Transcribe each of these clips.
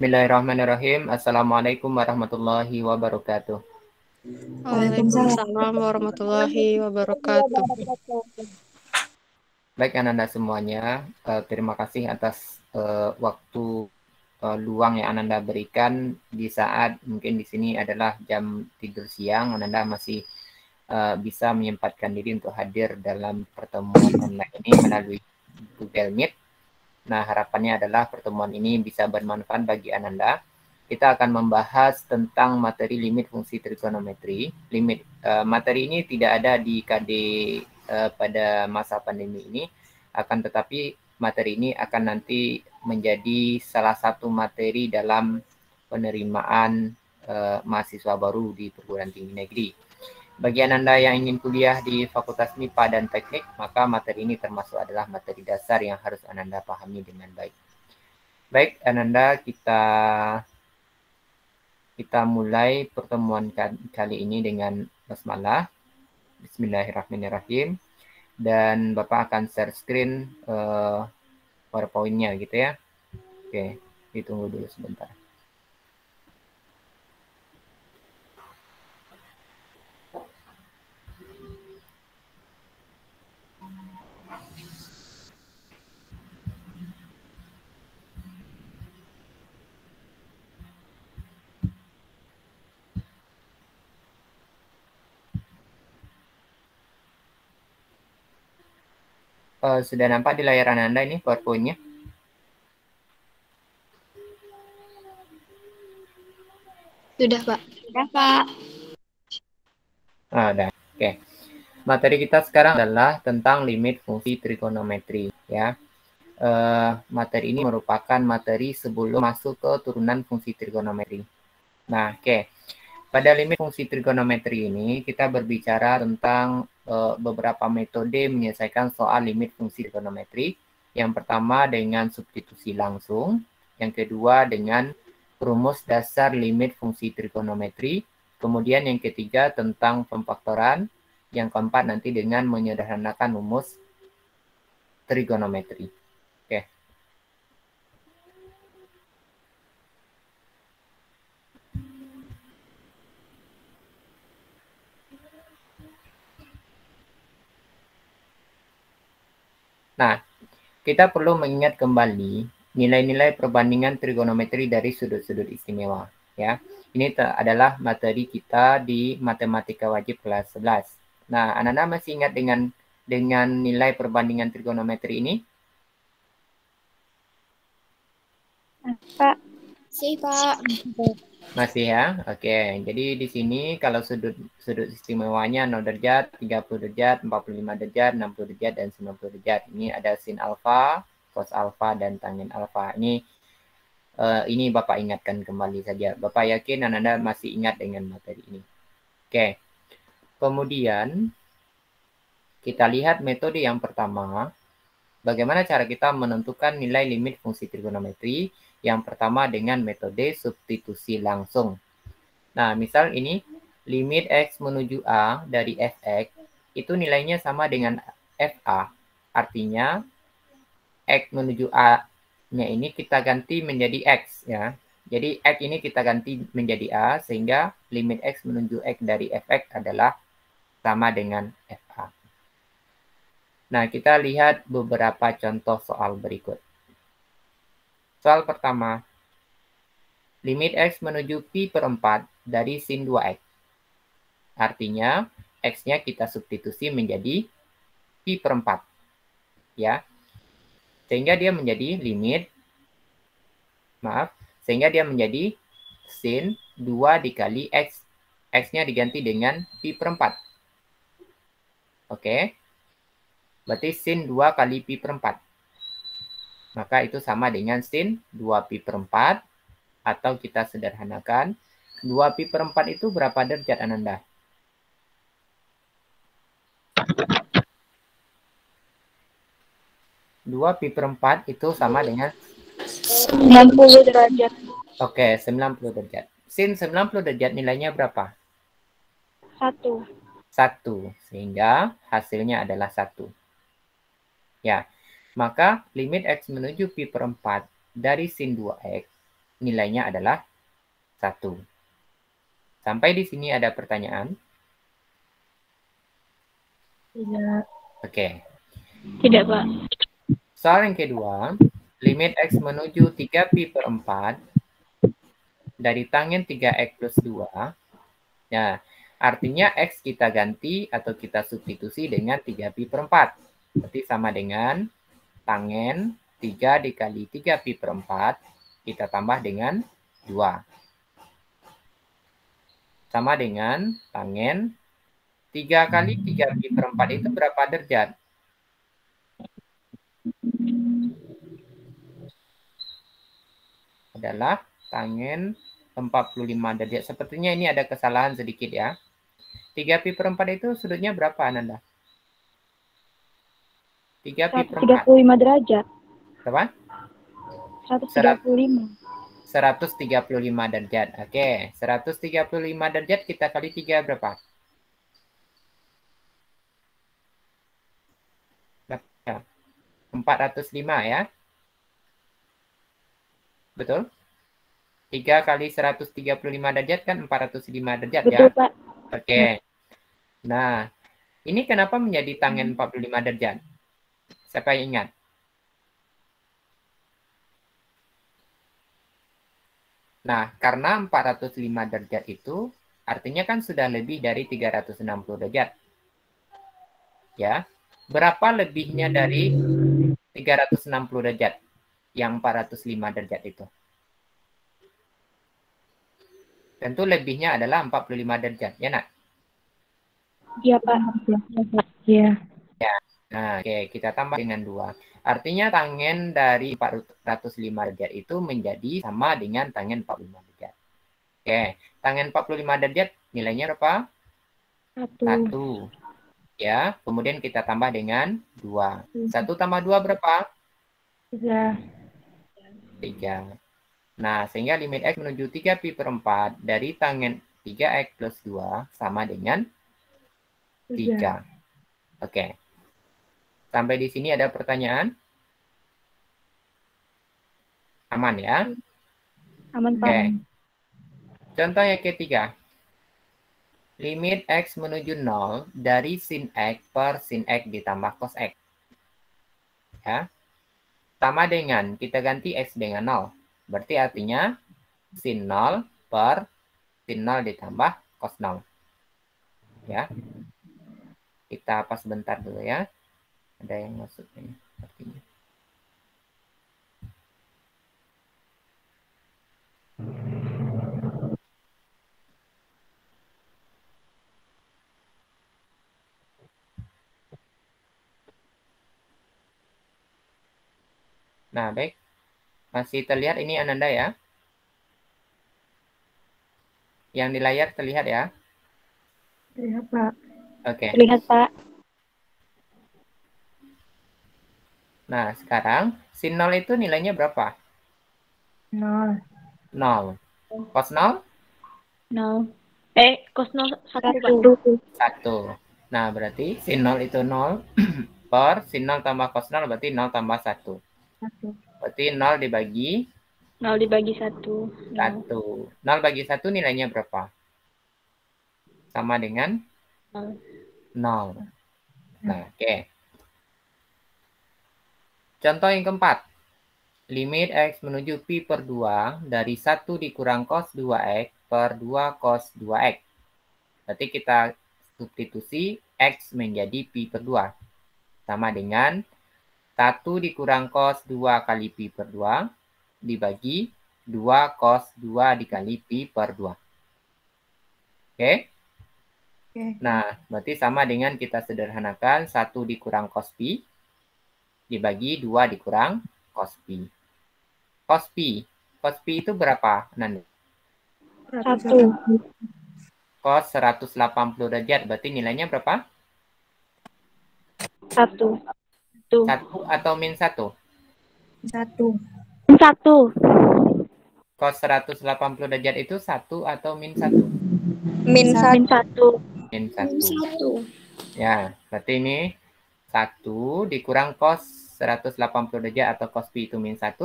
Bismillahirrahmanirrahim. Assalamualaikum warahmatullahi wabarakatuh. Waalaikumsalam. Waalaikumsalam warahmatullahi wabarakatuh. Baik Ananda semuanya, terima kasih atas waktu luang yang Ananda berikan di saat mungkin di sini adalah jam tidur siang. Ananda masih bisa menyempatkan diri untuk hadir dalam pertemuan online ini melalui Google Meet. Nah, harapannya adalah pertemuan ini bisa bermanfaat bagi Ananda. Kita akan membahas tentang materi limit fungsi trigonometri. Materi ini tidak ada di KD pada masa pandemi ini, akan tetapi materi ini akan nanti menjadi salah satu materi dalam penerimaan mahasiswa baru di perguruan tinggi negeri. Bagi Anda yang ingin kuliah di Fakultas MIPA dan Teknik, maka materi ini termasuk adalah materi dasar yang harus Anda pahami dengan baik. Baik, Ananda, kita mulai pertemuan kali ini dengan basmalah. Bismillahirrahmanirrahim. Dan Bapak akan share screen PowerPoint-nya gitu ya. Oke, ditunggu dulu sebentar. Sudah nampak di layar Anda ini PowerPoint-nya? Sudah, Pak. Sudah, Pak. Udah. Oke. Materi kita sekarang adalah tentang limit fungsi trigonometri ya. Materi ini merupakan materi sebelum masuk ke turunan fungsi trigonometri. Nah, oke. Pada limit fungsi trigonometri ini kita berbicara tentang beberapa metode menyelesaikan soal limit fungsi trigonometri. Yang pertama dengan substitusi langsung, yang kedua dengan rumus dasar limit fungsi trigonometri, kemudian yang ketiga tentang pemfaktoran, yang keempat nanti dengan menyederhanakan rumus trigonometri. Oke. Nah, kita perlu mengingat kembali nilai-nilai perbandingan trigonometri dari sudut-sudut istimewa. Ya, ini adalah materi kita di Matematika Wajib kelas 11. Nah, Anda masih ingat dengan nilai perbandingan trigonometri ini? Pak. Sih, Pak. Masih ya? Oke. Jadi di sini kalau sudut istimewanya 0 derajat, 30 derajat, 45 derajat, 60 derajat, dan 90 derajat. Ini ada sin alfa, cos alfa, dan tanggen alfa. Ini Bapak ingatkan kembali saja. Bapak yakin Anda masih ingat dengan materi ini. Oke. Kemudian kita lihat metode yang pertama. Bagaimana cara kita menentukan nilai limit fungsi trigonometri? Yang pertama dengan metode substitusi langsung. Nah, misal ini limit X menuju A dari Fx itu nilainya sama dengan Fa. Artinya X menuju A-nya ini kita ganti menjadi X ya. Jadi X ini kita ganti menjadi A sehingga limit X menuju X dari Fx adalah sama dengan Fa. Nah, kita lihat beberapa contoh soal berikut. Soal pertama, limit X menuju pi per 4 dari sin 2X. Artinya, X-nya kita substitusi menjadi pi per 4. Ya. Sehingga dia menjadi sehingga dia menjadi sin 2 dikali X. X-nya diganti dengan pi per 4. Oke. Berarti sin 2 kali pi per 4. Maka itu sama dengan sin 2 pi per 4. Atau kita sederhanakan. 2 pi per 4 itu berapa derajat Ananda? Dua pi per 4 itu sama dengan 90 derajat. Oke, 90 derajat. Sin 90 derajat nilainya berapa? 1. 1. Sehingga hasilnya adalah 1. Ya, maka limit X menuju pi per 4 dari sin 2X nilainya adalah 1. Sampai di sini ada pertanyaan? Tidak. Oke. Tidak, Pak. Soal yang kedua, limit X menuju 3pi per 4 dari tangen 3X plus 2. Nah, artinya X kita ganti atau kita substitusi dengan 3pi per 4. Berarti sama dengan tangen 3 dikali 3pi per 4, kita tambah dengan 2. Sama dengan tangen 3 kali 3pi per 4 itu berapa derajat? Adalah tangen 45 derajat. Sepertinya ini ada kesalahan sedikit ya. 3pi per 4 itu sudutnya berapa, Ananda? 3pi per 4. 135 derajat. Berapa? 135. 135 derajat. Oke, 135 derajat kita kali 3 berapa? Berapa? 405 ya. Betul? 3 kali 135 derajat kan 405 derajat ya? Betul, Pak. Oke. Nah, ini kenapa menjadi tangen 45 derajat? Siapa yang ingat? Nah, karena 405 derajat itu artinya kan sudah lebih dari 360 derajat. Ya. Berapa lebihnya dari 360 derajat? Yang 405 derajat itu. Tentu lebihnya adalah 45 derajat, ya nak? Iya, Pak. Iya. Ya. Nah, oke, kita tambah dengan 2. Artinya tangen dari 405 derajat itu menjadi sama dengan tangen 45 derajat. Oke, tangen 45 derajat nilainya berapa? 1. Ya, kemudian kita tambah dengan 2. 1 tambah 2 berapa? 3. 3. Nah, sehingga limit X menuju 3pi per 4 dari tangen 3X plus 2 sama dengan 3. Oke. Sampai di sini ada pertanyaan? Aman ya? Aman, Pak. Oke. Contoh yang ketiga. Limit X menuju 0 dari sin X per sin X ditambah cos X. Ya. Sama dengan, kita ganti X dengan 0. Berarti artinya sin 0 per sin 0 ditambah cos 0. Ya. Kita pas sebentar dulu ya. Ada yang masuk ini artinya. Nah, baik. Masih terlihat ini Ananda ya? Yang di layar terlihat ya? Terlihat, Pak. Oke. Terlihat, Pak. Nah, sekarang sin 0 itu nilainya berapa? 0. 0. Cos 0? 0. Cos 0 1, Pak. 1. Nah, berarti sin 0 itu 0 per sin 0 tambah cos 0 berarti 0 tambah 1. 1. Berarti 0 dibagi 0 dibagi 1. 1. 0 bagi 1 nilainya berapa? Sama dengan 0. 0. Nah, oke. Contoh yang keempat. Limit X menuju pi per 2 dari 1 dikurang cos 2X per 2 cos 2X. Berarti kita substitusi X menjadi pi per 2. Sama dengan 1 dikurang cos 2 kali pi per 2 dibagi 2 cos 2 dikali pi per 2. Oke? Nah, berarti sama dengan kita sederhanakan 1 dikurang cos pi dibagi 2 dikurang cos pi. Cos pi. Cos pi itu berapa, Nanda? 1. Cos 180 derajat. Berarti nilainya berapa? 1. 1 atau min 1? 1. Cos 180 derajat itu 1 atau min 1? Min 1. Min 1. Ya, berarti ini 1 dikurang cos 180 derajat atau cos pi itu min 1.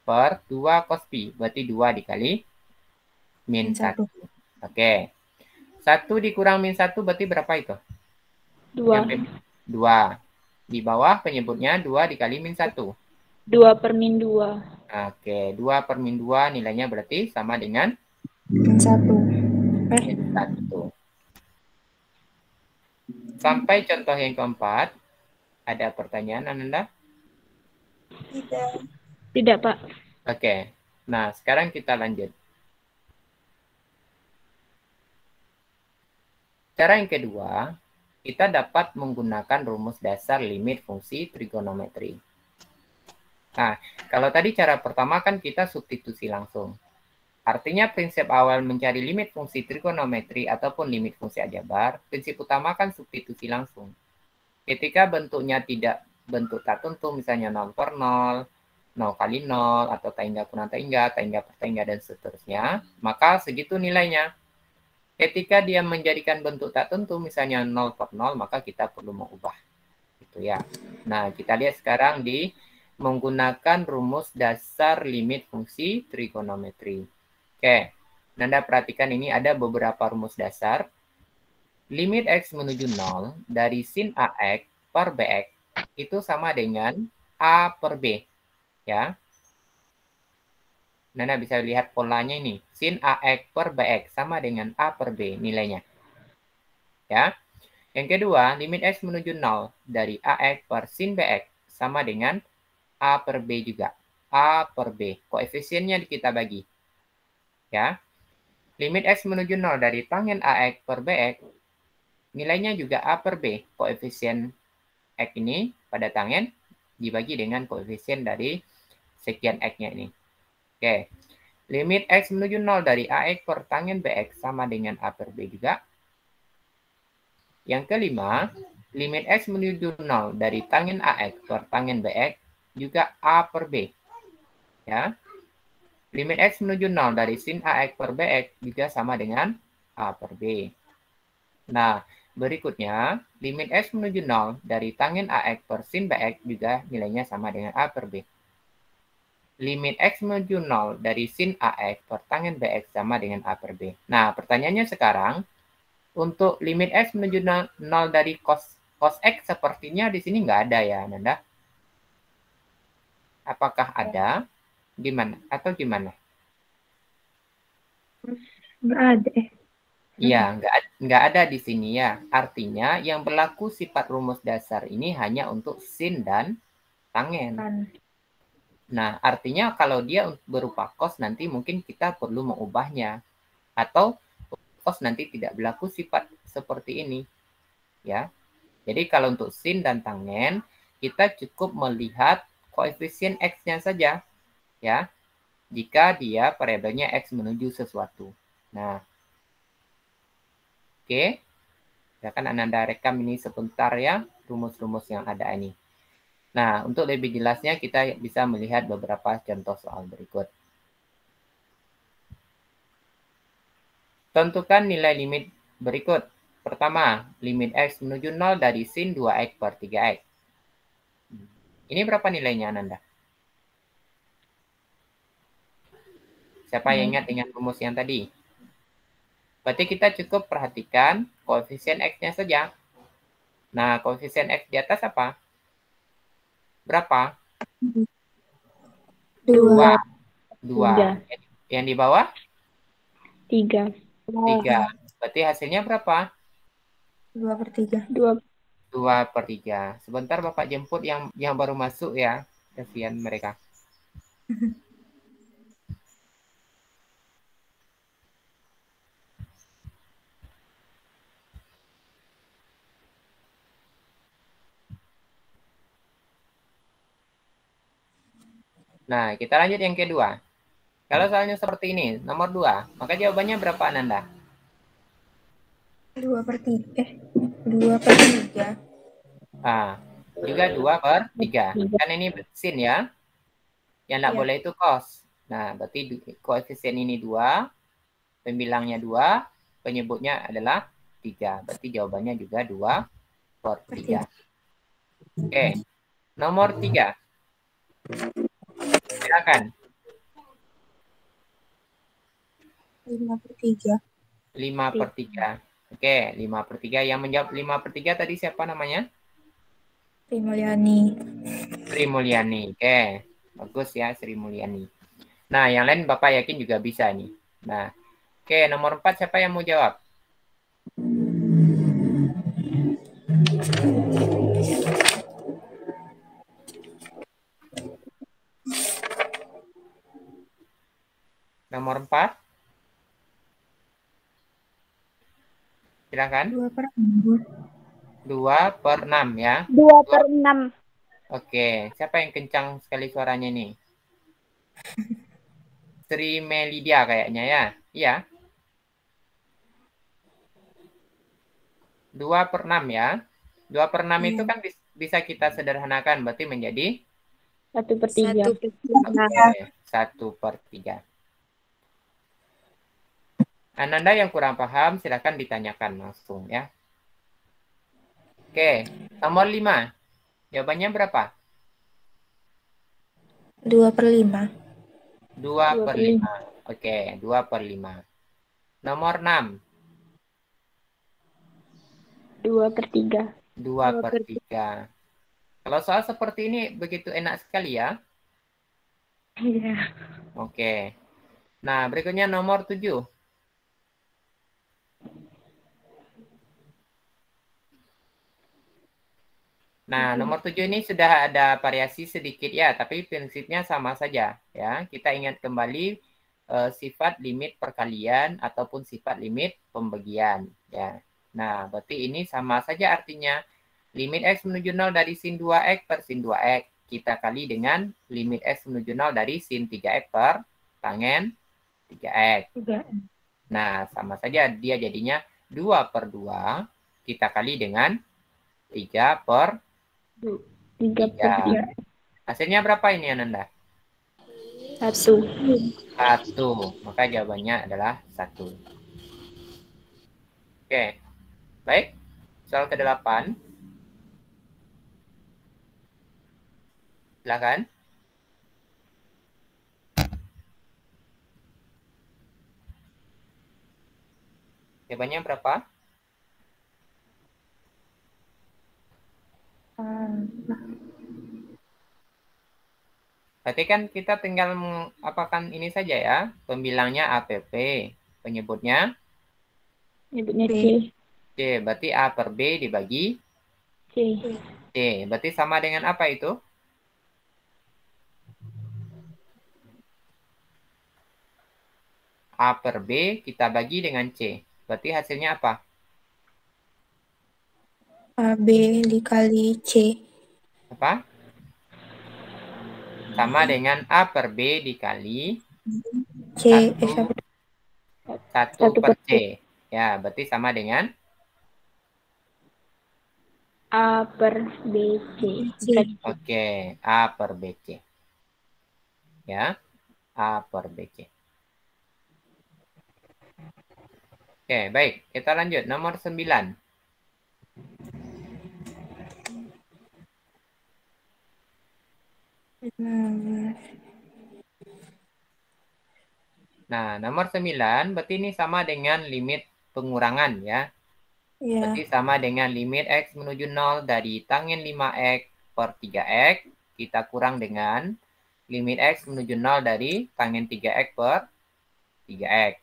per 2 cos pi. Berarti 2 dikali min 1. Oke. 1 dikurang min 1 berarti berapa itu? 2. 2. Di bawah penyebutnya 2 dikali min 1. 2 per min 2. Oke, 2 per min 2 nilainya berarti sama dengan Min 1. min 1. Sampai contoh yang keempat. Ada pertanyaan, Ananda? Tidak, Pak. Oke. Nah, sekarang kita lanjut. Cara yang kedua, kita dapat menggunakan rumus dasar limit fungsi trigonometri. Nah, kalau tadi cara pertama kan kita substitusi langsung. Artinya prinsip awal mencari limit fungsi trigonometri ataupun limit fungsi aljabar, prinsip utama kan substitusi langsung. Ketika bentuknya tidak bentuk tak tentu, misalnya 0 per 0, 0 kali 0, atau tangga kurang tangga per tangga, dan seterusnya, maka segitu nilainya. Ketika dia menjadikan bentuk tak tentu, misalnya 0 per 0, maka kita perlu mengubah. Gitu ya. Nah, kita lihat sekarang di menggunakan rumus dasar limit fungsi trigonometri. Oke, Nanda perhatikan ini ada beberapa rumus dasar. Limit X menuju 0 dari sin AX per BX itu sama dengan A per B. Ya. Nanda bisa lihat polanya ini. Sin AX per BX sama dengan A per B nilainya. Ya. Yang kedua, limit X menuju 0 dari AX per sin BX sama dengan A per B juga. A per B. Koefisiennya kita bagi. Ya. Limit X menuju 0 dari tangen AX per BX, nilainya juga A per B. Koefisien X ini pada tangen dibagi dengan koefisien dari sekian X-nya ini. Oke. Limit X menuju 0 dari AX per tangen BX sama dengan A per B juga. Yang kelima, limit X menuju 0 dari tangen AX per tangen BX juga A per B. Ya. Limit X menuju 0 dari sin AX per BX juga sama dengan A per B. Nah, berikutnya, limit X menuju 0 dari tangen AX per sin BX juga nilainya sama dengan A per B. Limit X menuju 0 dari sin AX per tangen BX sama dengan A per B. Nah, pertanyaannya sekarang, untuk limit X menuju 0 dari cos X sepertinya di sini nggak ada ya, Nanda? Apakah ada? Gimana? Atau gimana? Nggak ada. Iya, nggak ada di sini ya. Artinya yang berlaku sifat rumus dasar ini hanya untuk sin dan tangen. Nah, artinya kalau dia berupa cos nanti mungkin kita perlu mengubahnya. Atau cos nanti tidak berlaku sifat seperti ini. Ya. Jadi kalau untuk sin dan tangen, kita cukup melihat koefisien X-nya saja. Ya. Jika dia variabelnya X menuju sesuatu. Nah, oke. Silakan Ananda rekam ini sebentar ya, rumus-rumus yang ada ini. Nah, untuk lebih jelasnya kita bisa melihat beberapa contoh soal berikut. Tentukan nilai limit berikut. Pertama, limit X menuju 0 dari sin 2X per 3X. Ini berapa nilainya, Ananda? Siapa yang ingat dengan rumus yang tadi? Berarti kita cukup perhatikan koefisien X-nya saja. Nah, koefisien X di atas apa? Berapa? 2. Yang di bawah? 3. 3. Berarti hasilnya berapa? 2 per 3. 2 per 3. Sebentar Bapak jemput yang baru masuk ya. Kasihan mereka. Nah, kita lanjut yang kedua. Kalau soalnya seperti ini, nomor 2, maka jawabannya berapa, Ananda? 2 per 3. 2 per 3. Ah, juga 2 per 3. Kan ini sin ya. Yang tidak boleh itu cos. Nah, berarti koefisien ini 2, pembilangnya 2, penyebutnya adalah 3. Berarti jawabannya juga 2 per 3. Oke, nomor 3. Silakan. 5/3. 5/3. Oke, 5/3. Yang menjawab 5/3 tadi siapa namanya? Sri Mulyani. Sri Mulyani. Oke, bagus ya Sri Mulyani. Nah, yang lain Bapak yakin juga bisa nih. Nah, oke, nomor 4 siapa yang mau jawab? Nomor 4. Silakan. 2/6. 2/6 ya. 2/6. Oke, siapa yang kencang sekali suaranya nih? Sri Melidia kayaknya ya. Iya. 2/6 ya. 2/6 itu kan bisa kita sederhanakan, berarti menjadi 1/3. Oke, 1/3. Ananda yang kurang paham, silakan ditanyakan langsung ya. Oke, nomor 5. Jawabannya berapa? 2/5. 2/5. Oke, 2/5. Nomor 6. 2/3. 2/3. Kalau soal seperti ini begitu enak sekali ya. Iya. Oke. Nah, berikutnya nomor 7. Nah, nomor 7 ini sudah ada variasi sedikit ya, tapi prinsipnya sama saja ya. Kita ingat kembali sifat limit perkalian ataupun sifat limit pembagian ya. Nah, berarti ini sama saja artinya limit X menuju 0 dari sin 2X per sin 2X. Kita kali dengan limit X menuju 0 dari sin 3X per tangen 3X. Nah, sama saja dia jadinya 2/2. Kita kali dengan 3/3. Hasilnya berapa ini Ananda? 1. 1. Maka jawabannya adalah 1. Oke. Baik. Soal ke-8. Silakan. Jawabannya berapa? Berarti kan kita tinggal mengapakan ini saja ya. Pembilangnya APP. Penyebutnya C. C. Berarti A per B dibagi C. C. Berarti sama dengan apa itu? A per B kita bagi dengan C. Berarti hasilnya apa? AB dikali C. Apa? Sama dengan A per B dikali C. 1 per C. Ya, berarti sama dengan A per B C. Oke, A per BC. Ya, A per BC. Oke, baik. Kita lanjut. Nomor 9. Nah, nomor 9 berarti ini sama dengan limit pengurangan ya. Berarti sama dengan limit X menuju 0 dari tangen 5X per 3X. Kita kurang dengan limit X menuju 0 dari tangen 3X per 3X.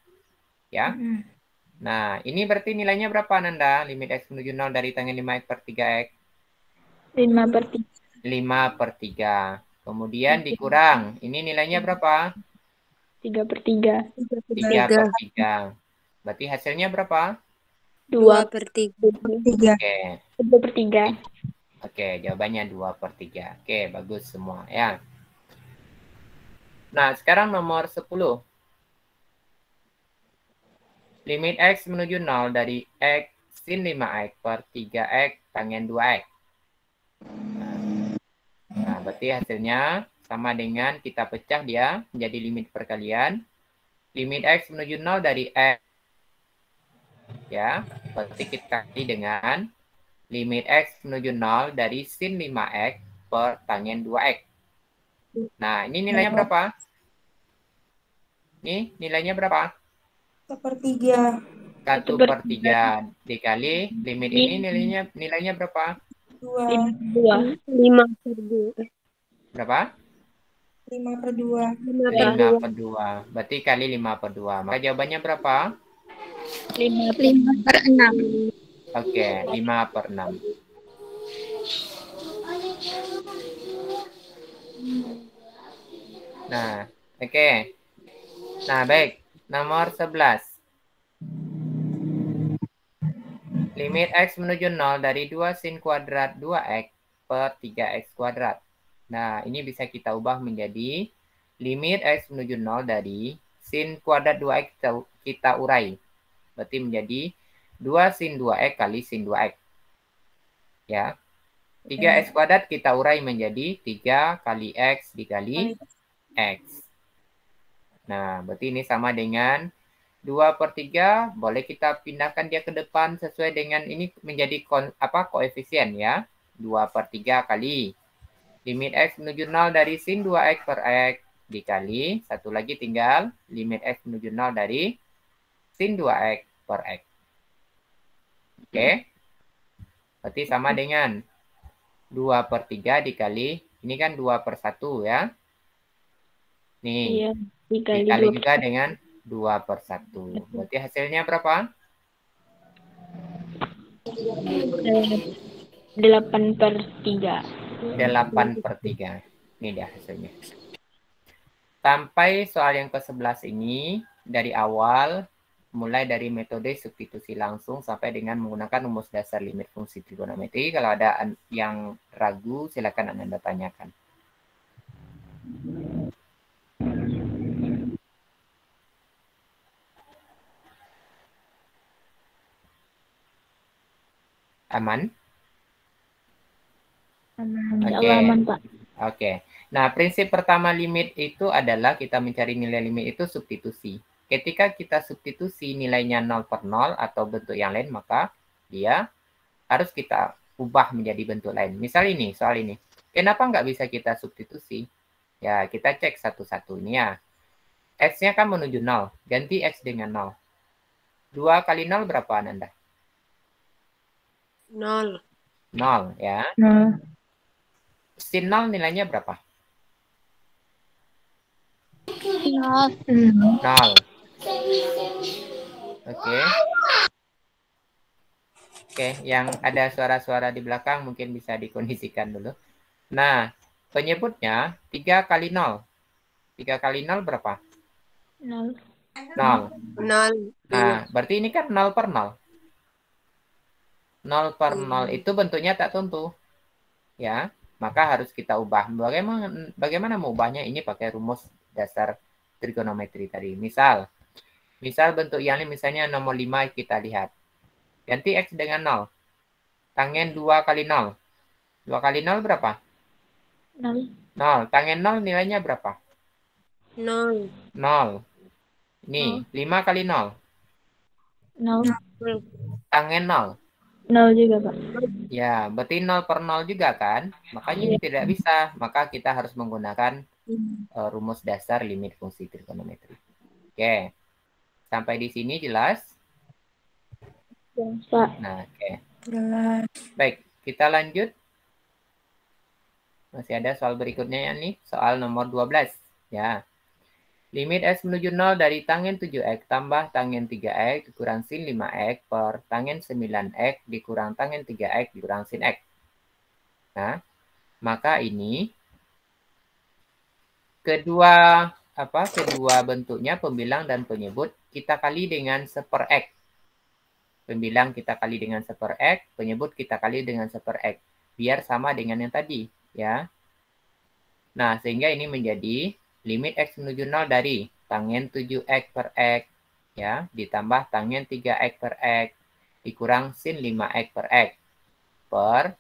Ya. Nah, ini berarti nilainya berapa Nanda? Limit X menuju 0 dari tangen 5X per 3X? 5/3. 5/3. Kemudian dikurang. Ini nilainya berapa? 3/3. 3/3. Berarti hasilnya berapa? 2/3. Oke. 2/3. Oke, jawabannya 2/3. Oke, bagus semua ya. Nah, sekarang nomor 10. Limit X menuju 0 dari X sin 5X per 3X tangen 2X. Nah, berarti hasilnya sama dengan kita pecah dia menjadi limit perkalian. Limit X menuju 0 dari X. Ya, berarti kita kali dengan limit X menuju 0 dari sin 5X per tangen 2X. Nah, ini nilainya berapa? Ini nilainya berapa? 1/3. 1/3 dikali limit ini nilainya berapa? 2. 2. 5/2. Berapa? 5/2. 5/2. Berarti kali 5/2. Maka jawabannya berapa? 5/6. Oke, 5/6. Nah, oke. Nah, baik. Nomor 11. Limit X menuju 0 dari 2 sin kuadrat 2X per 3X kuadrat. Nah, ini bisa kita ubah menjadi limit X menuju 0 dari sin kuadrat 2X kita urai. Berarti menjadi 2 sin 2X kali sin 2X. Ya. 3X kuadrat kita urai menjadi 3 kali X dikali X. Nah, berarti ini sama dengan 2/3, boleh kita pindahkan dia ke depan sesuai dengan ini menjadi koefisien ya. 2/3 kali limit X menuju 0 dari sin 2X per X dikali, satu lagi tinggal limit X menuju 0 dari sin 2X per X. Oke. Berarti sama dengan 2/3 dikali, ini kan 2/1 ya. Nih, Iya, dikali dikali 2. juga dengan 2/1. Berarti hasilnya berapa? 8/3. 8/3. Ini dia hasilnya. Sampai soal yang ke-11 ini, dari awal, mulai dari metode substitusi langsung sampai dengan menggunakan rumus dasar limit fungsi trigonometri. Kalau ada yang ragu, silakan Anda tanyakan. Aman? Oke. Aman, Pak. Oke. Nah, prinsip pertama limit itu adalah kita mencari nilai limit itu substitusi. Ketika kita substitusi nilainya 0/0 atau bentuk yang lain, maka dia harus kita ubah menjadi bentuk lain. Misal ini, soal ini. Kenapa nggak bisa kita substitusi? Ya, kita cek satu-satu ini ya. X-nya kan menuju 0. Ganti X dengan 0. 2 kali 0 berapa, Ananda? 0. 0 ya. Sin 0 nilainya berapa? 0. Oke. Oke, yang ada suara-suara di belakang mungkin bisa dikondisikan dulu. Nah, penyebutnya 3 kali 0. 3 kali 0 berapa? 0. 0. 0. Nah, berarti ini kan 0/0. 0/0 itu bentuknya tak tentu. Ya, maka harus kita ubah. Bagaimana mengubahnya? Ini pakai rumus dasar trigonometri tadi. Misal bentuk yang ini misalnya nomor 5 kita lihat. Ganti X dengan 0. Tangen 2 kali 0. 2 kali 0 berapa? 0. 0. Tangen 0 nilainya berapa? 0. 0. Ini 5 kali 0. 0. Tangen 0. 0 juga, Pak. Ya, berarti 0/0 juga kan? Makanya ini tidak bisa. Maka kita harus menggunakan rumus dasar limit fungsi trigonometri. Oke. Sampai di sini jelas? Pak. Nah, oke. Jelas. Baik, kita lanjut. Masih ada soal berikutnya ya nih, soal nomor 12. Ya. Limit X menuju 0 dari tangen 7X tambah tangen 3X dikurang sin 5X per tangen 9X dikurang tangen 3X dikurang sin X. Nah, maka ini kedua bentuknya pembilang dan penyebut kita kali dengan 1/X. Pembilang kita kali dengan 1/X, penyebut kita kali dengan 1/X. Biar sama dengan yang tadi, ya. Nah, sehingga ini menjadi limit X menuju 0 dari tangen 7X per X, ya, ditambah tangen 3X per X, dikurang sin 5X per X, per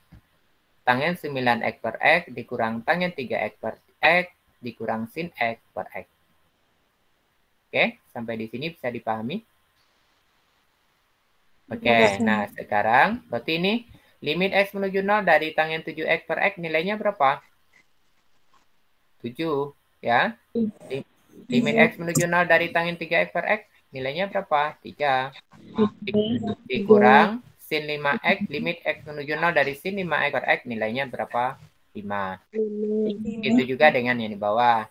tangen 9X per X, dikurang tangen 3X per X, dikurang sin X per X. Oke, sampai di sini bisa dipahami? Oke, nah sekarang berarti ini limit X menuju 0 dari tangen 7X per X nilainya berapa? 7, ya. Limit X menuju 0 dari tangen 3X per X nilainya berapa? 3. Dikurang sin 5x, limit x menuju 0 dari sin 5 ekor x, nilainya berapa? 5. Itu juga dengan yang di bawah.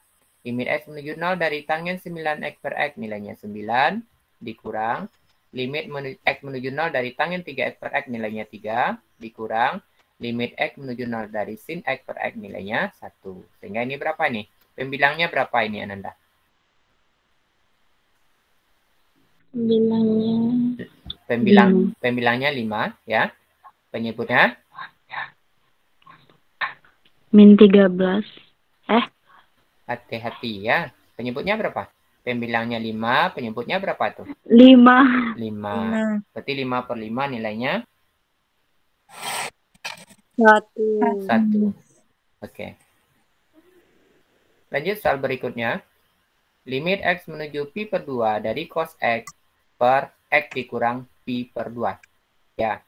Limit x menuju 0 dari tangen 9x per x, nilainya 9. Dikurang limit x menuju 0 dari tangen 3x per x, nilainya 3. Dikurang limit x menuju 0 dari sin x per x, nilainya 1. Sehingga ini berapa nih? Pembilangnya berapa ini, Ananda? Bilangnya Pembilangnya 5, ya. Penyebutnya min 13. hati-hati ya. Penyebutnya berapa? Pembilangnya 5, penyebutnya berapa tuh? 5. 5. 5. Berarti 5 per 5 nilainya 1. 1. Oke. Lanjut soal berikutnya. Limit x menuju pi per 2 dari cos x per x dikurang pi per 2. Ya.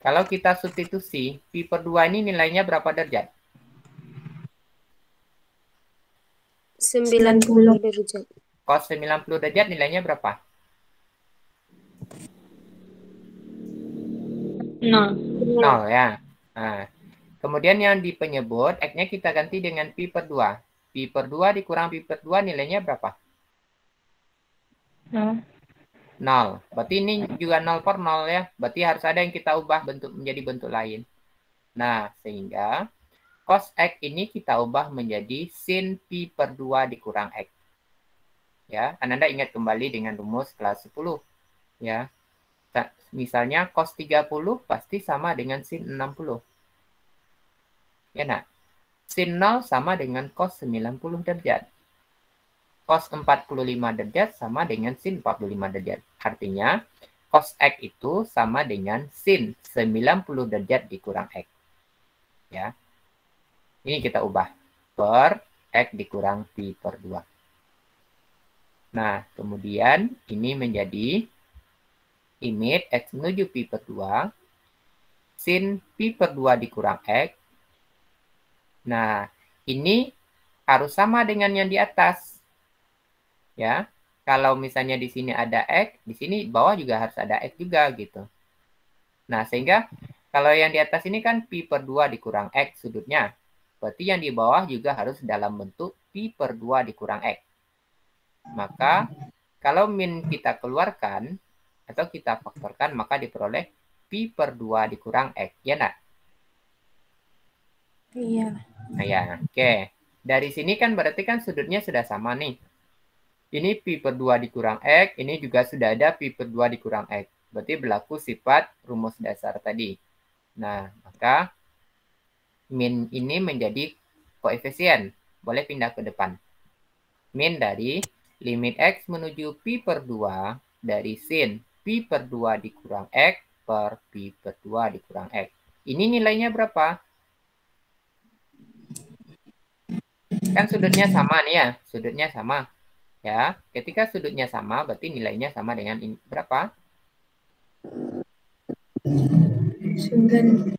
Kalau kita substitusi, pi per 2 ini nilainya berapa derajat? 90 derajat. Cos 90 derajat nilainya berapa? 0. 0 ya. Nah, kemudian yang di penyebut, x-nya kita ganti dengan pi per 2. Pi per 2 dikurang pi per 2 nilainya berapa? 0. 0. Berarti ini juga 0 per 0 ya. Berarti harus ada yang kita ubah bentuk menjadi bentuk lain. Nah, sehingga cos x ini kita ubah menjadi sin pi per 2 dikurang x. Ya, Ananda ingat kembali dengan rumus kelas 10. Ya. Misalnya cos 30 pasti sama dengan sin 60. Ya, nah. Sin 0 sama dengan cos 90 derajat. Cos 45 derajat sama dengan sin 45 derajat. Artinya, cos x itu sama dengan sin 90 derajat dikurang x. Ya. Ini kita ubah per x dikurang pi per 2. Nah, kemudian ini menjadi limit x menuju pi per 2 sin pi per 2 dikurang x. Nah, ini harus sama dengan yang di atas. Ya. Kalau misalnya di sini ada x, di sini bawah juga harus ada x juga gitu. Nah, sehingga kalau yang di atas ini kan pi per 2 dikurang x sudutnya. Berarti yang di bawah juga harus dalam bentuk pi per 2 dikurang x. Maka kalau min kita keluarkan atau kita faktorkan, maka diperoleh pi per 2 dikurang x. Ya nak? Iya. Nah ya, oke. Dari sini kan berarti kan sudutnya sudah sama nih. Ini pi per 2 dikurang x, ini juga sudah ada pi per 2 dikurang x. Berarti berlaku sifat rumus dasar tadi. Nah, maka min ini menjadi koefisien. Boleh pindah ke depan. Min dari limit x menuju pi per 2 dari sin pi per 2 dikurang x per pi per 2 dikurang x. Ini nilainya berapa? Kan sudutnya sama nih ya. Sudutnya sama. Ya, ketika sudutnya sama, berarti nilainya sama dengan ini. Berapa? 9.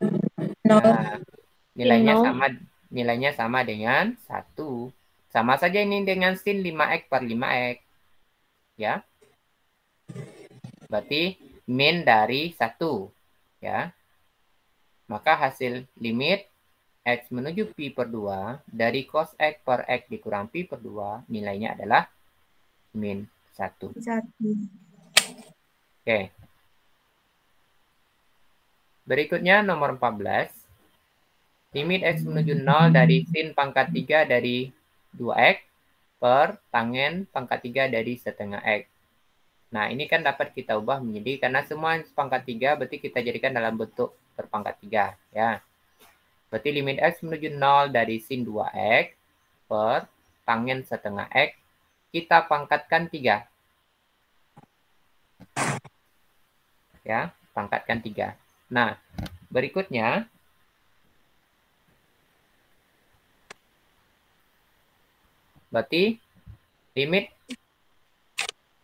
0. Nah, nilainya Nol. sama dengan 1. Sama saja ini dengan sin 5x per 5x. Ya. Berarti min dari 1. Ya. Maka hasil limit x menuju pi per 2 dari cos x per x dikurang pi per 2 nilainya adalah min 1. 1. Oke. Berikutnya nomor 14. Limit x menuju 0 dari sin pangkat 3 dari 2x per tangen pangkat 3 dari setengah x. Nah, ini kan dapat kita ubah menjadi, karena semua pangkat 3, berarti kita jadikan dalam bentuk berpangkat 3. Ya. Berarti limit x menuju 0 dari sin 2x per tangen setengah x, kita pangkatkan 3. Ya, pangkatkan 3. Nah, berikutnya, berarti limit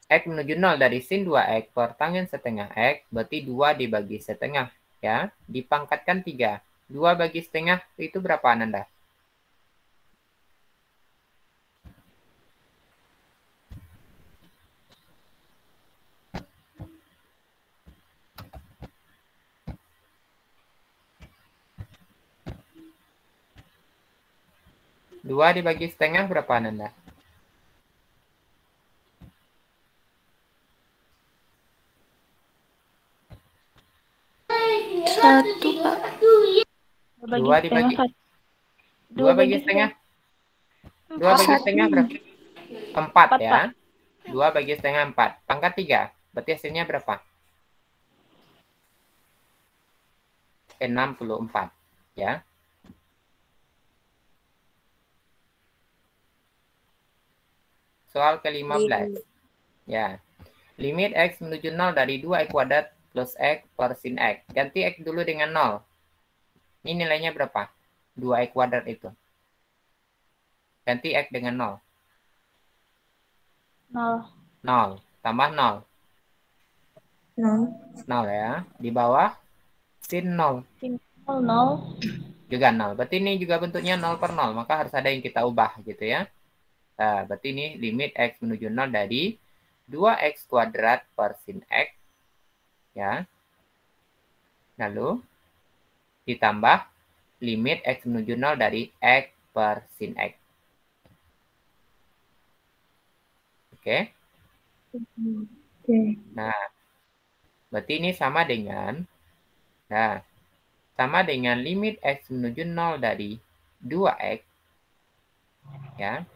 x menuju 0 dari sin 2x per tangen setengah x, berarti 2 dibagi setengah. Ya, dipangkatkan 3. 2 bagi setengah itu berapa, Ananda? 2 dibagi setengah berapa, Nanda? Satu, Pak. 2 dibagi satu. 2 bagi setengah. 2 bagi setengah berapa? 4 ya. Pak. 2 bagi setengah 4. Pangkat 3. Berarti hasilnya berapa? 64. Ya. Soal ke-15. Ya. Limit X menuju 0 dari 2X kuadrat plus X per sin X. Ganti X dulu dengan 0. Ini nilainya berapa? 2X kuadrat itu. Ganti X dengan 0. 0. Tambah 0. 0 ya. Di bawah sin 0. 0. Juga 0. Berarti ini juga bentuknya 0 per 0. Maka harus ada yang kita ubah gitu ya. Nah, berarti ini limit X menuju 0 dari 2X kuadrat per sin X. Ya. Lalu ditambah limit X menuju 0 dari X per sin X. Oke. Nah, berarti ini sama dengan limit X menuju 0 dari 2X ya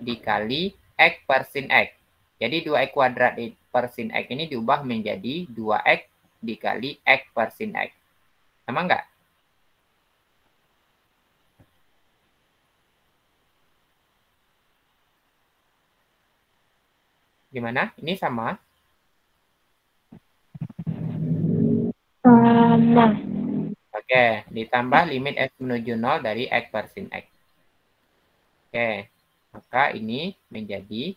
dikali X per sin X. Jadi 2X kuadrat per sin X ini diubah menjadi 2X dikali X per sin X. Sama nggak? Gimana? Ini sama? Sama. Oke, ditambah limit X menuju 0 dari X per sin X. Oke, maka ini menjadi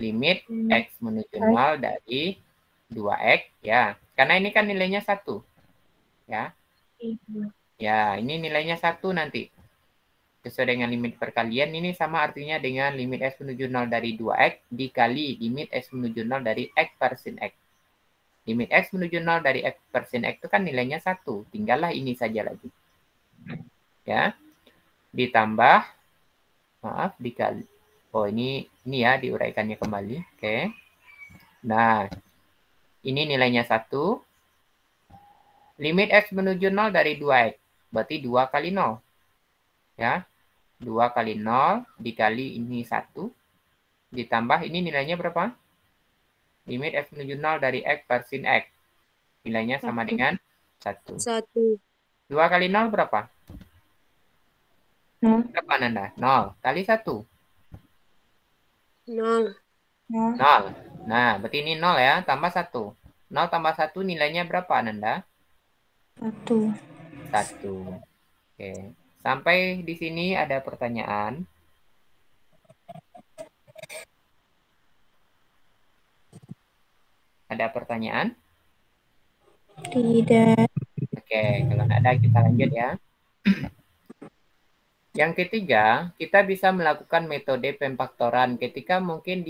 limit X menuju 0 dari 2X. Ya, karena ini kan nilainya 1. Ya. Ya, ini nilainya 1 nanti. Sesuai dengan limit perkalian, ini sama artinya dengan limit X menuju 0 dari 2X dikali limit X menuju 0 dari X per sin X. Limit X menuju 0 dari X per sin X itu kan nilainya 1. Tinggallah ini saja lagi. Ya. Ditambah, maaf, dikali. Oh, ini ya diuraikannya kembali. Oke. Nah, ini nilainya 1. Limit X menuju 0 dari 2X. Berarti 2 kali 0. Ya. 2 kali 0 dikali ini 1. Ditambah ini nilainya berapa? Limit X menuju 0 dari X per sin X. Nilainya sama dengan 1. 2 kali 0 berapa? 0. Berapa, Nanda? 0 kali 1. 0. 0. Nah, berarti ini 0 ya, tambah 1. 0 tambah 1 nilainya berapa, Nanda? 1. 1. Oke. Sampai di sini ada pertanyaan? Ada pertanyaan? Tidak. Oke, kalau tidak ada kita lanjut ya. Yang ketiga, kita bisa melakukan metode pemfaktoran ketika mungkin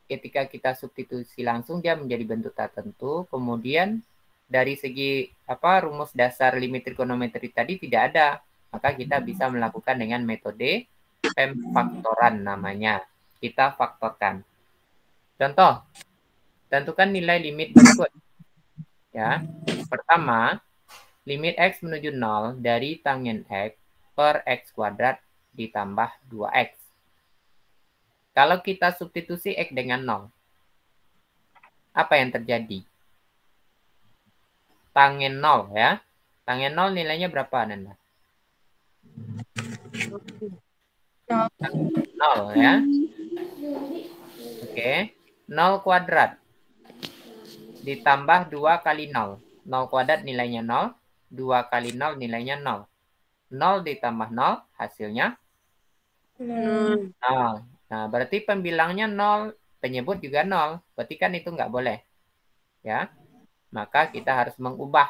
ketika kita substitusi langsung dia menjadi bentuk tertentu, kemudian dari segi rumus dasar limit trigonometri tadi tidak ada, maka kita bisa melakukan dengan metode pemfaktoran namanya. Kita faktorkan. Contoh, tentukan nilai limit berikut. Ya. Pertama, limit X menuju 0 dari tanggen X per X kuadrat ditambah 2X. Kalau kita substitusi X dengan 0, apa yang terjadi? Tanggen 0 ya. Tanggen 0 nilainya berapa, Nanda? 0 ya. Oke. 0 kuadrat ditambah 2 kali 0. 0 kuadrat nilainya 0. 2 kali 0 nilainya 0. 0 ditambah 0 hasilnya 0. Nah, berarti pembilangnya 0. Penyebut juga 0. Berarti kan itu nggak boleh. Ya. Maka kita harus mengubah.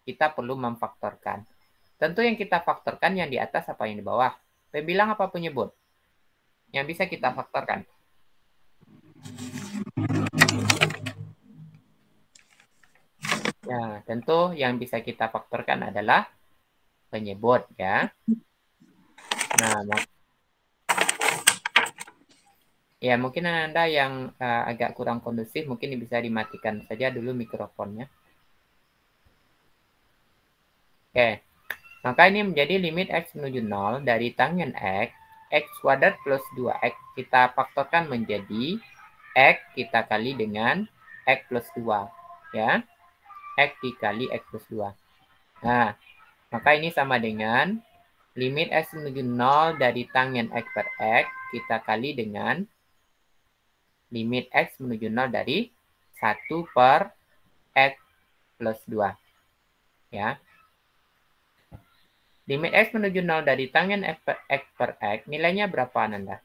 Kita perlu memfaktorkan. Tentu yang kita faktorkan yang di atas apa yang di bawah. Pembilang apa penyebut? Yang bisa kita faktorkan. Ya, tentu yang bisa kita faktorkan adalah penyebut ya. Nah, ya mungkin Anda yang agak kurang kondusif mungkin bisa dimatikan saja dulu mikrofonnya. Oke. Maka ini menjadi limit X menuju 0 dari tangent X kuadrat plus 2X. Kita faktorkan menjadi X kita kali dengan X plus 2. Ya, X dikali X plus 2. Nah, maka ini sama dengan limit X menuju 0 dari tangent X per X. Kita kali dengan limit X menuju 0 dari 1 per X plus 2. Ya. Limit X menuju 0 dari tangent X per X, nilainya berapa, Nanda?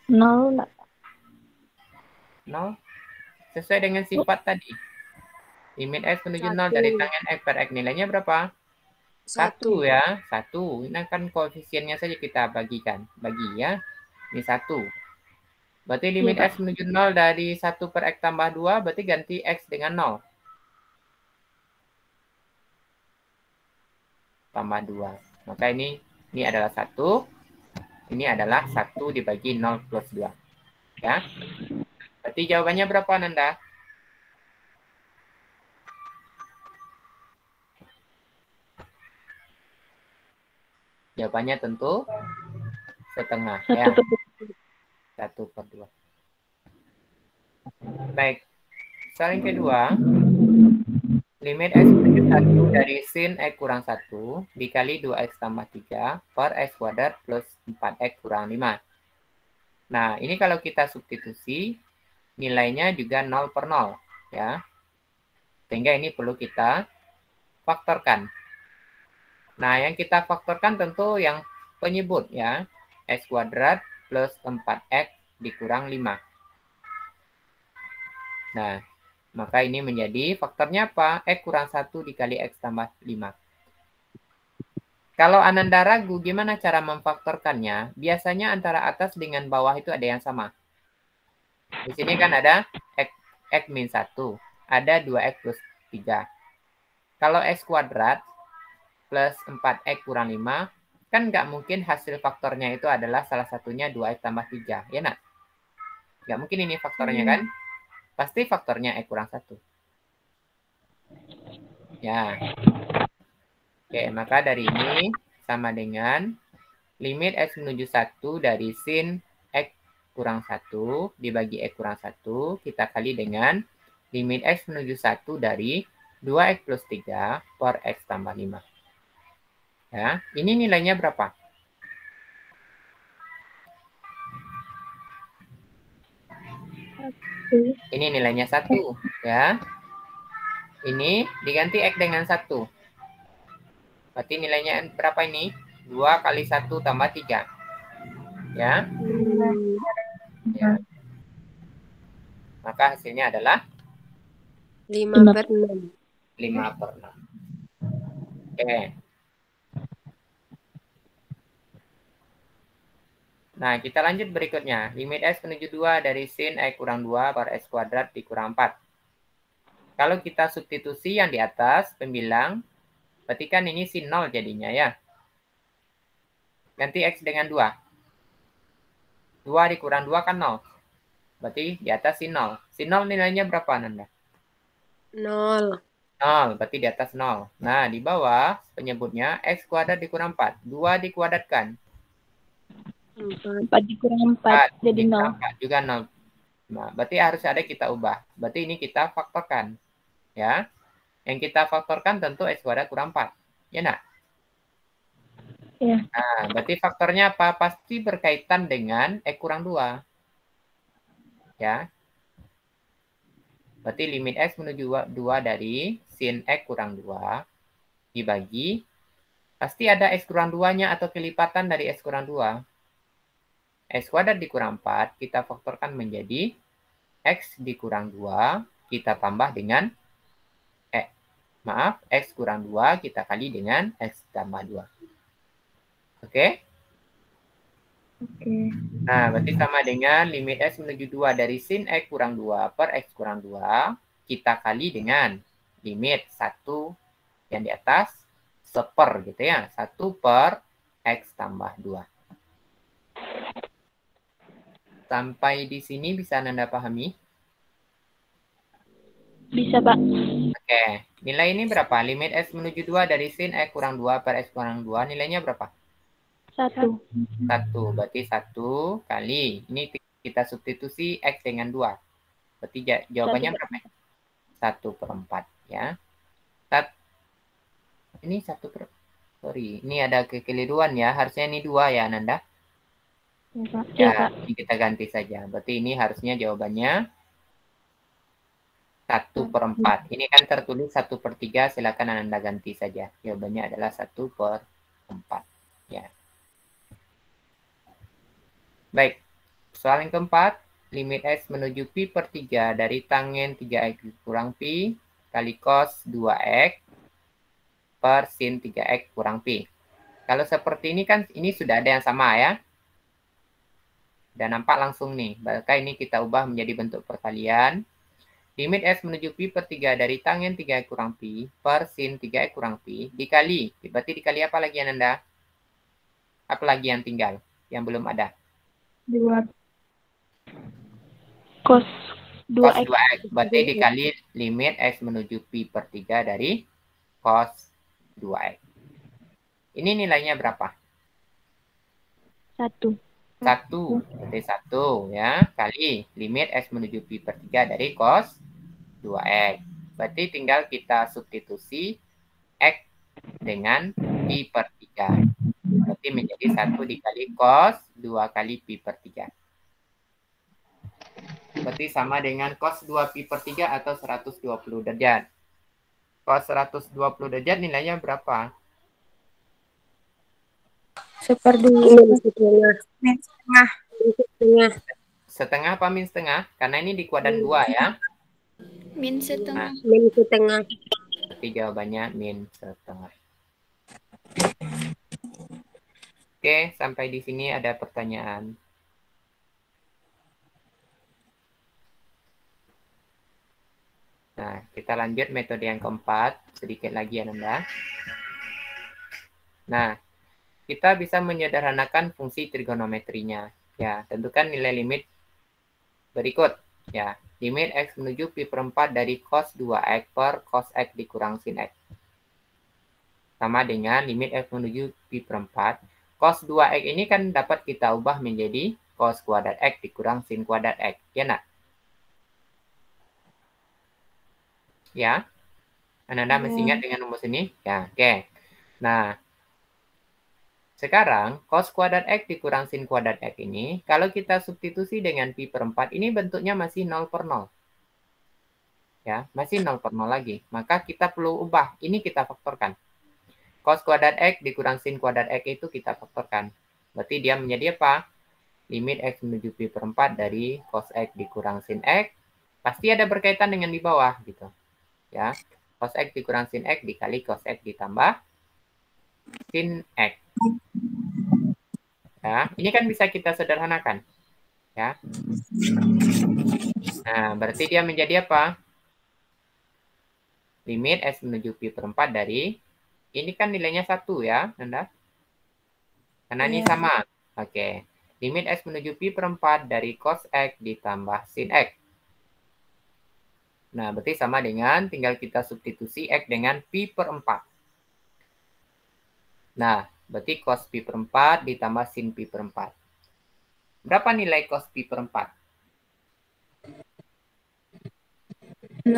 0 enggak? 0. Sesuai dengan sifat tadi. Limit X menuju 0 1. dari tangent X per X, nilainya berapa? 1 ya. 1. Ini kan koefisiennya saja kita bagikan. Bagi ya. Ini 1. Berarti limit Iya, X menuju 0 dari 1 per X tambah 2, berarti ganti X dengan 0. Tambah 2. Maka ini adalah 1. Ini adalah 1 dibagi 0 plus 2. Ya. Berarti jawabannya berapa, Nanda? Jawabannya tentu setengah. 1 Ya. per 1 per 2. Baik. Soal yang kedua. Limit X menuju 1 dari sin X kurang 1 dikali 2X tambah 3 per X kuadrat plus 4X kurang 5. Nah, ini kalau kita substitusi, nilainya juga 0 per 0. Ya. Sehingga ini perlu kita faktorkan. Nah, yang kita faktorkan tentu yang penyebut ya. X kuadrat plus 4X dikurang 5. Nah, maka ini menjadi faktornya apa? X kurang 1 dikali X tambah 5. Kalau Ananda ragu gimana cara memfaktorkannya, biasanya antara atas dengan bawah itu ada yang sama. Di sini kan ada X min 1. Ada 2X plus 3. Kalau X kuadrat plus 4X kurang 5, kan nggak mungkin hasil faktornya itu adalah salah satunya 2X tambah 3. Ya, nak? Nggak mungkin ini faktornya kan? Pasti faktornya X kurang 1. Ya. Oke, maka dari ini sama dengan limit X menuju 1 dari sin X kurang 1 dibagi X kurang 1, kita kali dengan limit X menuju 1 dari 2X plus 3 per X tambah 5. Ya, ini nilainya berapa? Ini nilainya 1, ya. Ini diganti X dengan 1. Berarti nilainya berapa ini? 2 kali 1 tambah 3. Ya. Ya. Maka hasilnya adalah 5 per 6. 5 per 6. Oke. Nah, kita lanjut berikutnya. Limit X menuju 2 dari sin X kurang 2 per X kuadrat dikurang 4. Kalau kita substitusi yang di atas, pembilang, berarti kan ini sin 0 jadinya ya. Ganti X dengan 2. 2 dikurang 2 kan 0. Berarti di atas sin 0. Sin 0 nilainya berapa, Nanda? 0. 0, berarti di atas 0. Nah, di bawah penyebutnya X kuadrat dikurang 4. 2 dikuadratkan. 4 dikurang 4 jadi 0. 4 juga 0. Nah, berarti harus ada kita ubah. Berarti ini kita faktorkan. Ya. Yang kita faktorkan tentu X kuadrat kurang 4. Ya, nak? Ya. Nah, berarti faktornya apa? Pasti berkaitan dengan X kurang 2. Ya. Berarti limit X menuju 2 dari sin X kurang 2 dibagi. Pasti ada X kurang 2-nya atau kelipatan dari X kurang 2. X kuadrat dikurang 4, kita faktorkan menjadi X dikurang 2, kita tambah dengan X kurang 2, kita kali dengan X tambah 2. Oke? Oke. Nah, berarti sama dengan limit X menuju 2 dari sin X kurang 2 per X kurang 2, kita kali dengan limit 1 yang di atas seper gitu ya. 1 per X tambah 2. Sampai di sini bisa Anda pahami? Bisa, Pak. Oke, nilai ini berapa? Limit S menuju 2 dari sin X kurang 2 per X kurang 2, nilainya berapa? 1. 1, berarti 1 kali. Ini kita substitusi X dengan 2. Berarti jawabannya berapa? 1 per 4 ya. Ini 1 per, sorry, ini ada kekeliruan ya. Harusnya ini 2 ya, Nanda. Ya, Pak. Ya, Ya, Pak. ini kita ganti saja. Berarti ini harusnya jawabannya 1 per 4. Ini kan tertulis 1 per 3, silakan Anda ganti saja. Jawabannya adalah 1 per 4. Ya. Baik, soal yang keempat, limit S menuju pi per 3 dari tangen 3X kurang pi kali cos 2X per sin 3X kurang pi. Kalau seperti ini kan, ini sudah ada yang sama ya. Dan nampak langsung nih, maka ini kita ubah menjadi bentuk perkalian. Limit S menuju pi per 3 dari tangen 3X kurang pi per sin 3X kurang pi dikali. Berarti dikali apa lagi Anda? Apa lagi yang tinggal? Yang belum ada? 2. Cos 2X. 2X. Berarti dikali limit X menuju pi per 3 dari cos 2X. Ini nilainya berapa? 1. 1. Berarti 1 ya. Kali limit X menuju pi per 3 dari cos 2X. Berarti tinggal kita substitusi X dengan pi per 3. Berarti menjadi 1 dikali cos 2 kali pi per 3. Berarti sama dengan cos 2 pi per 3 atau 120 derajat. Cos 120 derajat nilainya berapa? Min setengah. Setengah apa min setengah? Karena ini di kuadran 2 ya. Min setengah. Min setengah. Berarti jawabannya min setengah. Oke, sampai di sini ada pertanyaan. Nah, kita lanjut metode yang keempat. Sedikit lagi ya, Nanda. Nah, kita bisa menyederhanakan fungsi trigonometrinya. Ya, tentukan nilai limit berikut. Ya, limit X menuju pi per 4 dari cos 2X per cos X dikurang sin X. Sama dengan limit X menuju pi per 4. Cos 2X ini kan dapat kita ubah menjadi cos kuadrat X dikurang sin kuadrat X. Ya, nak? Ya? Anda masih ingat dengan rumus ini? Ya, oke. Nah, sekarang, cos kuadrat X dikurang sin kuadrat X ini, kalau kita substitusi dengan pi per 4, ini bentuknya masih 0 per 0. Ya, masih 0 per 0 lagi. Maka kita perlu ubah. Ini kita faktorkan. Cos kuadrat X dikurang sin kuadrat X itu kita faktorkan. Berarti dia menjadi apa? Limit X menuju pi per 4 dari cos X dikurang sin X. Pasti ada berkaitan dengan di bawah. Gitu. Ya, cos X dikurang sin X dikali cos X ditambah sin X. Ya, ini kan bisa kita sederhanakan. Ya. Nah, berarti dia menjadi apa? Limit S menuju pi per 4 dari, ini kan nilainya 1 ya, Nanda? Karena ini sama. Oke. Limit S menuju pi per 4 dari cos X ditambah sin X. Nah, berarti sama dengan, tinggal kita substitusi X dengan pi per 4. Nah, berarti cos pi per 4 ditambah sin pi per 4. Berapa nilai cos pi per 4? 6.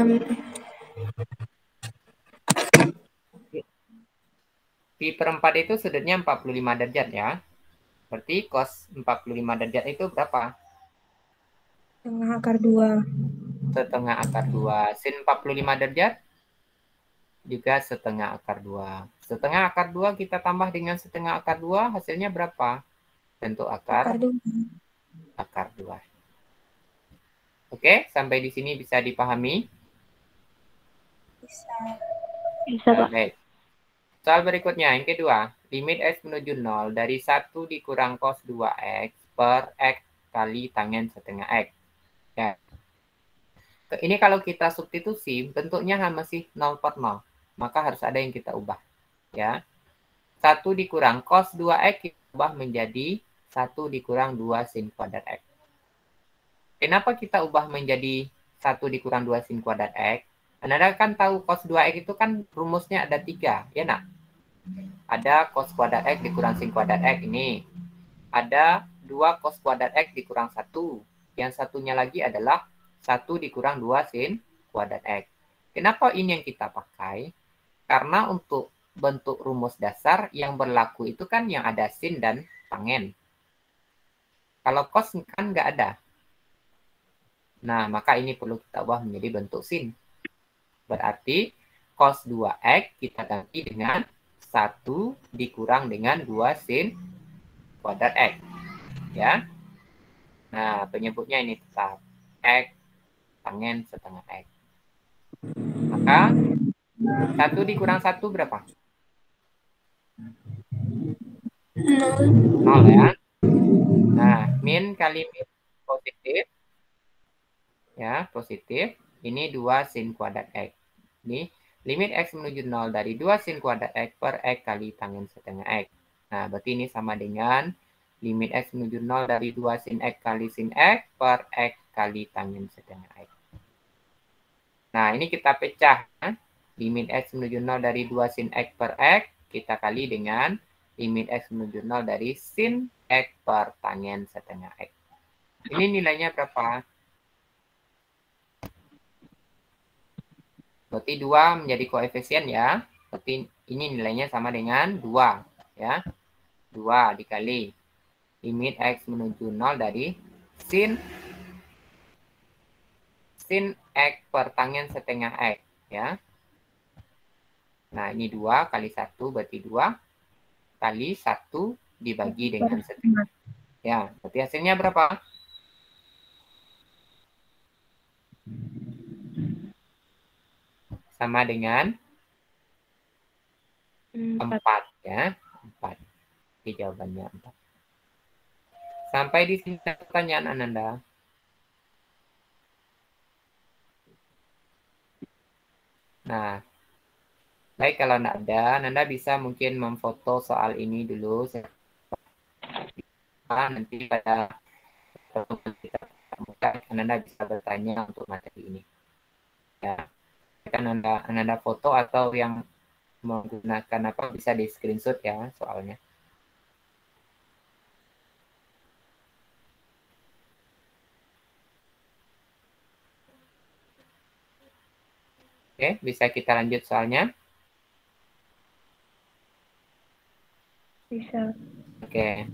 Pi per 4 itu sudutnya 45 derajat ya. Berarti cos 45 derajat itu berapa? Setengah akar 2. Setengah akar 2. Sin 45 derajat juga setengah akar 2. Setengah akar 2 kita tambah dengan setengah akar 2, hasilnya berapa? Tentu akar 2. Oke, sampai di sini bisa dipahami? Bisa, Pak. Baik. Soal berikutnya, yang kedua. Limit X menuju 0 dari 1 dikurang cos 2X per X kali tangen setengah X. Ya. Ini kalau kita substitusi, bentuknya masih 0 per 0. Maka harus ada yang kita ubah. Ya. 1 dikurang cos 2X kita ubah menjadi 1 dikurang 2 sin kuadrat X. Kenapa kita ubah menjadi 1 dikurang 2 sin kuadrat X? Anda kan tahu cos 2X itu kan rumusnya ada 3, ya nak? Ada cos kuadrat X dikurang sin kuadrat X ini. Ada 2 cos kuadrat X dikurang 1. Yang satunya lagi adalah 1 dikurang 2 sin kuadrat X. Kenapa ini yang kita pakai? Karena untuk bentuk rumus dasar yang berlaku itu kan yang ada sin dan tangen. Kalau cos kan nggak ada. Nah, maka ini perlu kita ubah menjadi bentuk sin. Berarti cos 2X kita ganti dengan 1 dikurang dengan 2 sin kuadrat X. Ya. Nah, penyebutnya ini tetap X tangen setengah X. Maka 1 dikurang 1 berapa? 0 ya. Nah, min kali min positif. Ya, positif. Ini 2 sin kuadrat X. Ini limit X menuju 0 dari 2 sin kuadrat X per X kali tangen setengah X. Nah, berarti ini sama dengan limit X menuju 0 dari 2 sin X kali sin X per X kali tangen setengah X. Nah, ini kita pecah. Limit X menuju 0 dari 2 sin X per X, kita kali dengan limit X menuju 0 dari sin X per tangen setengah X. Ini nilainya berapa? Berarti 2 menjadi koefisien ya. Berarti ini nilainya sama dengan 2. Ya. 2 dikali limit X menuju 0 dari sin X per tangen setengah X. Ya. Nah, ini 2 kali 1 berarti 2 kali 1 dibagi dengan setengah. Ya, berarti hasilnya berapa? Sama dengan 4 ya. 4. Jadi jawabannya 4. Sampai di sini pertanyaan Ananda. Nah, baik kalau tidak ada, Ananda bisa mungkin memfoto soal ini dulu. Nanti pada pertemuan kita Ananda bisa bertanya untuk materi ini. Ya, kan Ananda foto atau yang menggunakan apa bisa di screenshot ya soalnya. Oke, bisa kita lanjut soalnya. Bisa. Oke.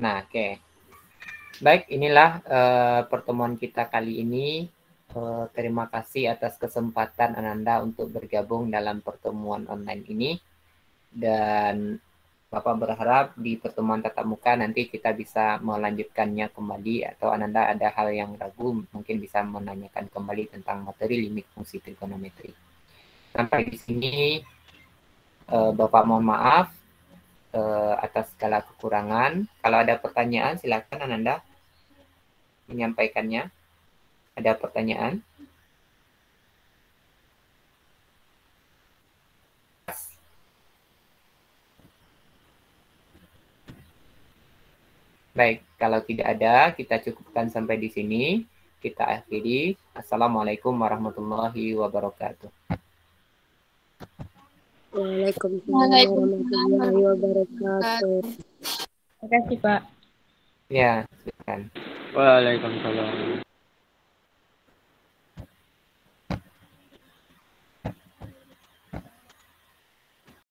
Nah, oke. Baik, inilah pertemuan kita kali ini. Terima kasih atas kesempatan Ananda untuk bergabung dalam pertemuan online ini. Dan Bapak berharap di pertemuan tatap muka nanti kita bisa melanjutkannya kembali atau Ananda ada hal yang ragu mungkin bisa menanyakan kembali tentang materi limit fungsi trigonometri. Sampai di sini Bapak mohon maaf atas segala kekurangan. Kalau ada pertanyaan silakan Ananda menyampaikannya. Ada pertanyaan? Baik, kalau tidak ada, kita cukupkan sampai di sini. Kita akhiri. Assalamualaikum warahmatullahi wabarakatuh. Waalaikumsalam warahmatullahi wabarakatuh. Terima kasih, Pak. Ya, silakan. Waalaikumsalam.